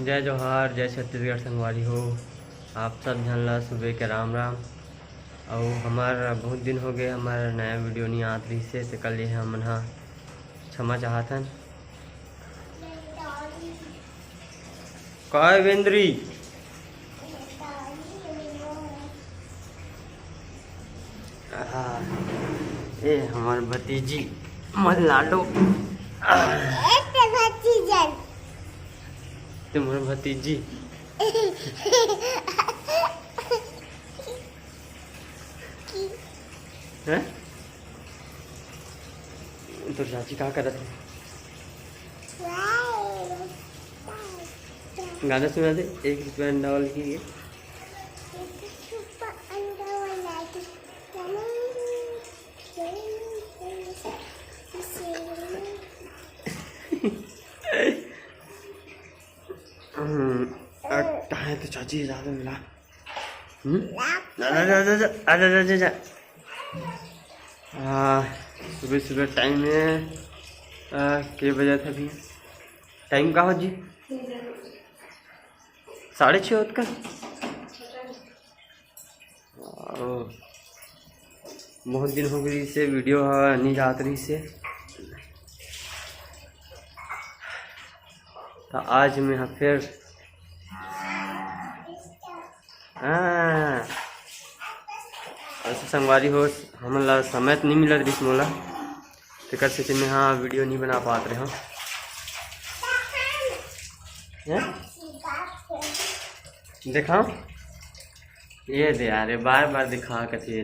जय जोहार, जय छत्तीसगढ़ संगवारी हो। आप सब झनला सुबह के राम राम। और हमारा बहुत दिन हो गए हमारा नया वीडियो नहीं आत रही से, तो कल ये हमन हा क्षमा चाहतन। काय वेंद्री ए हमार भतीजी मन लाडो तुम्हारे भतीजी हैं? तो चाची क्या कर रहे थे? गाना सुना दे। एक रुपया अंडा वाले की है तो चाची ज़्यादा मिला। सुबह सुबह टाइम में के बजे था अभी? टाइम कहाँ जी? 6:30 होत का? बहुत दिन हो गई से वीडियो नहीं जात रही से, तो आज मैं फिर ऐसे संगवारी हो हमन ला समय तो नहीं मिलत रही मोला, तेकर से मैं हाँ वीडियो नहीं बना पात रहे हूँ। दिखाओ ये दे यार, बार बार दिखा कथी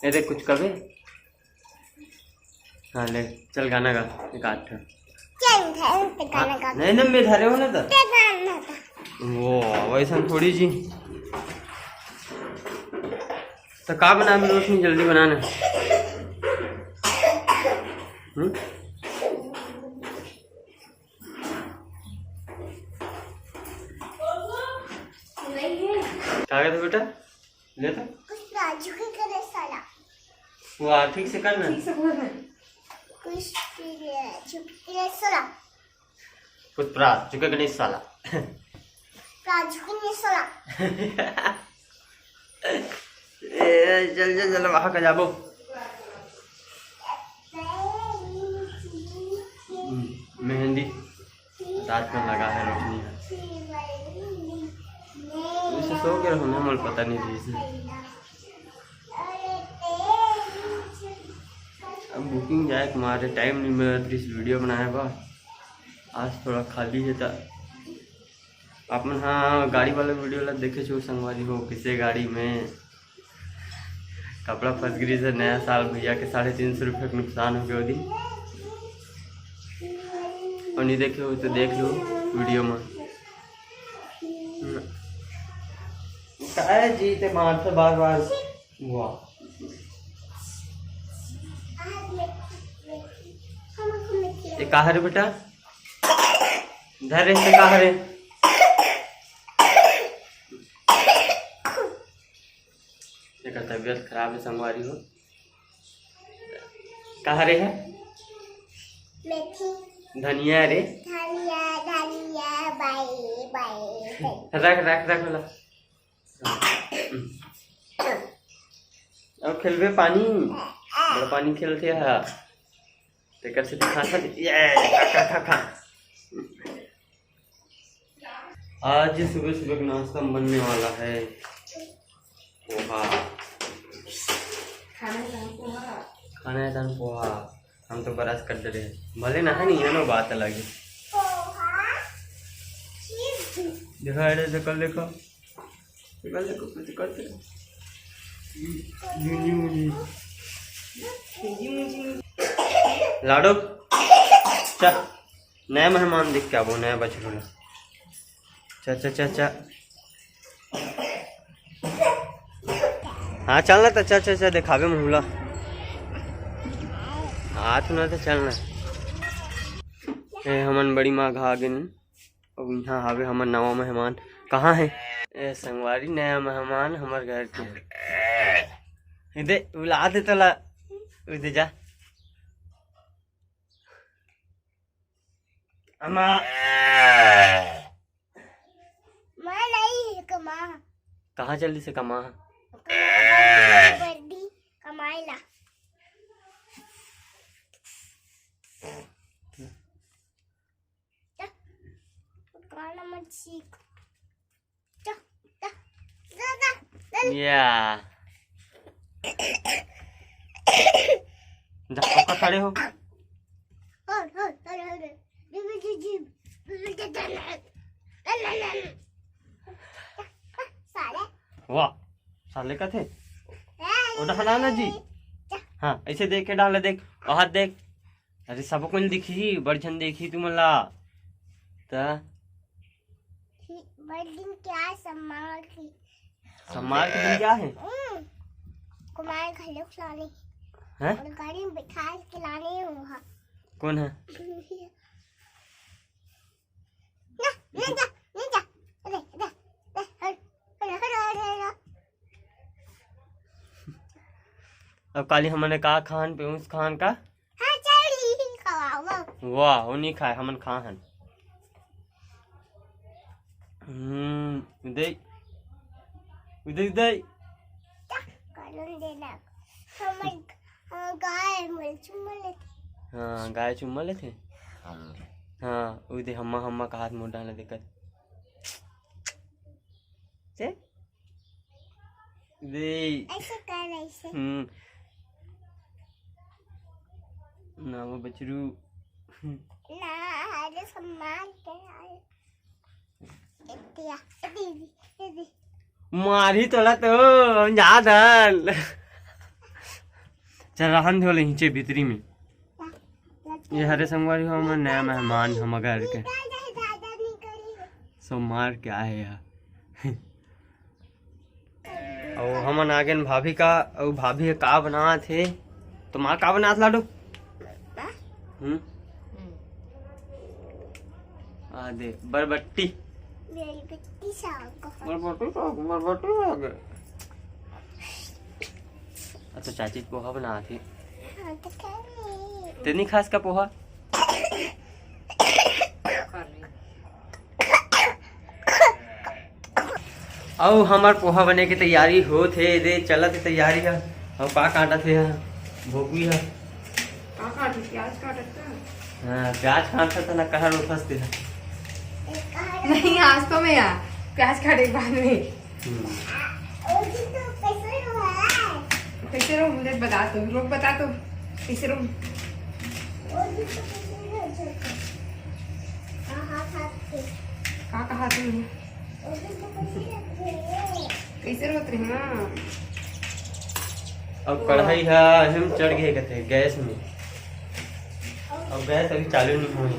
अरे कुछ कभी हाँ ले चल गाना गा एक नहीं ना मैं धरे हो ना वो वैसा थोड़ी जी। तो का बना भी रोशनी जल्दी बनाना। क्या कहते बेटा ले तो वो ठीक से करना पुत्रा चुके गणेश साला चल चल चल वहाँ का जाबो। मेहंदी रात में लगा है रोशनी इसे सो के रहो ना, पता नहीं थी इसे। अब बुकिंग जाए तुम्हारे टाइम नहीं मिला इस वीडियो बनाया बा, आज थोड़ा खाली है। तो अपन हाँ गाड़ी वाला वीडियो ला देखे छो संगवारी हो, किसे गाड़ी में कपड़ा फंस गई से नया साल भैया के 350 रुपये का नुकसान हो गया वो दिन। और नहीं देखे हो तो देख लो वीडियो में। जी ते मार से बार बार हुआ ये कहा रे बेटा धरे से कहा रे देखा तबीयत खराब है संगवारी हो। कहा रे है धनिया रे रख रख रख ला अब खेलबे पानी बड़ा पानी खेलते है तेकर से खा खा। आज सुबह सुबह का नाश्ता बनने वाला है पोहा, खाना है पोहा। हम तो बरस कर दे रहे भले ना है नहीं है ना, बात अलग है। देखा ऐसे कर देखो करते लाडो चा नया मेहमान दिख क्या वो नया बछड़ोला चा चा चा चा हाँ चलना तो चा चा चा दिखावे मुहला हाथ ना तो चलना। हमन बड़ी माँ घा गिन और यहाँ आवे हमार नवा मेहमान कहाँ है ए संगवारी नया मेहमान हमार घर के इधे बुला दे तला इधे जा अम्मा माँ नहीं है कमा कहाँ जल्दी से कमा बर्दी कमाएला गाना मत सीख जा जा जा जा या जा पक्का खड़े हो वाह साले का थे वो डाला जी हाँ ऐसे देख के डाले देख और हाथ देख अरे सब कुछ दिखी बड़झन देखी तू मला क्या सम्मान की सम्मान के दिन क्या है कुमार घलों खिलाने हैं और गाड़ी में बिठा के लाने वहाँ कौन है नहीं जा अरे अब काली हमने कहा खान पे उस खान का हाँ चल खवाओ वाह वो नहीं खाए हमन खान उदय उदय उदय कानून देना हम गाय मिल चुमले हाँ गाय चुम्मा ले थे हाँ उदय हम्मा का हाथ मुँह डालने दिक्कत ऐसे कर ऐसे ना वो बचरू ना हरे सम्मान के आए इतिया दीदी मारी तोला तो जादन चल रहन दो नीचे भीतरी में ये हरे संगवारी हो हम नया मेहमान हम घर के सोमवार क्या है यार और हमन आगे भाभी का और भाभी का बना थे तो माँ का बना लाडो आदे बरबट्टी बरबट्टी साग अच्छा चाची पोहा बना थी हाँ तो तेनी खास का पोहा और हमार पोहा बने की तैयारी हो थे दे चलत तैयारी है और का काटा थे भोगवी है हाँ प्याज काटता था ना कहाँ रोथस थे नहीं आज तो मैं यार प्याज काटे के बाद में कैसे रहो मुझे बता दो लोग बता दो कैसे रहो कहा तुम कैसे रोते हैं अब कढ़ाई है हम चढ़ गए थे गैस में और गैस अभी चालू नहीं हुई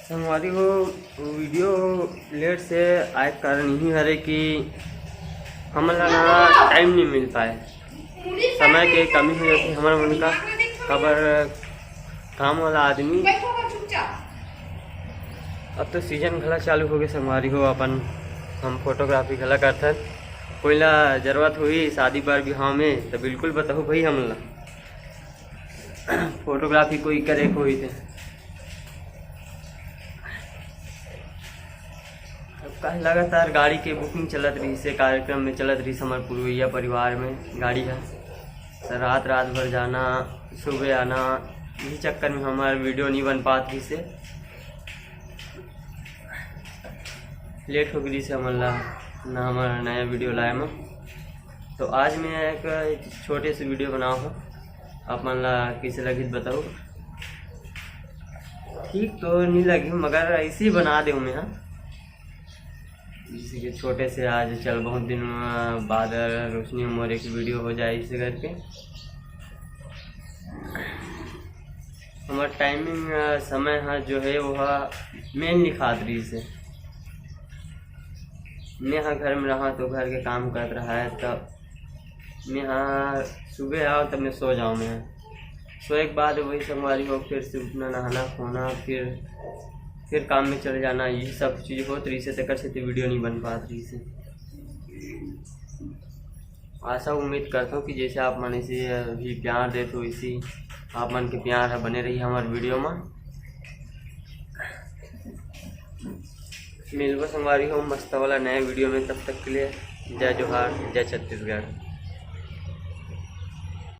संगवारी को वीडियो लेट से आए कारण यही है कि हमारा टाइम नहीं मिल पाए समय के कमी हो जाती हमारा मन का खबर काम वाला आदमी अब तो सीजन घला चालू हो गए संगवारी हो अपन हम फोटोग्राफी घला करते कोईला जरूरत हुई शादी बार बिहाव में तो बिल्कुल बताओ भाई हमला फोटोग्राफी कोई करे कोई थे अब लगातार गाड़ी के बुकिंग चलत रही से कार्यक्रम में चलत रही हमारे पूर्वैया परिवार में गाड़ी है तो रात भर जाना सुबह आना इसी चक्कर में हमारा वीडियो नहीं बन पाती से लेट हो गई से हमारा ना हमारा नया वीडियो लाया मैं तो आज मैं एक छोटे से वीडियो बनाऊँ हूँ आप मन ला कैसे लगी बताओ ठीक तो नहीं लगी मगर ऐसे ही बना दे मैं हाँ जैसे कि छोटे से आज चल बहुत दिन बाद रोशनी मोर एक वीडियो हो जाए इसे करके हमारा टाइमिंग समय हाँ जो है वह मेन लिखात रही से मैं हाँ घर में रहा तो घर के काम कर रहा है तब मैं हाँ सुबह आओ तब मैं सो जाऊँ मैं सोए के बाद वही संगवारी हो, फिर से उठना, नहाना खोना, फिर काम में चले जाना, यही सब चीज़ होत रही से तेकर से वीडियो नहीं बन पात रही से। आशा उम्मीद करता हूँ कि जैसे आप मन इसे भी प्यार देते हो, इसी आप मन के प्यार है बने रही हमारे वीडियो में। मिलवा संगवारी हो मस्त वाला नए वीडियो में, तब तक के लिए जय जोहार, जय छत्तीसगढ़।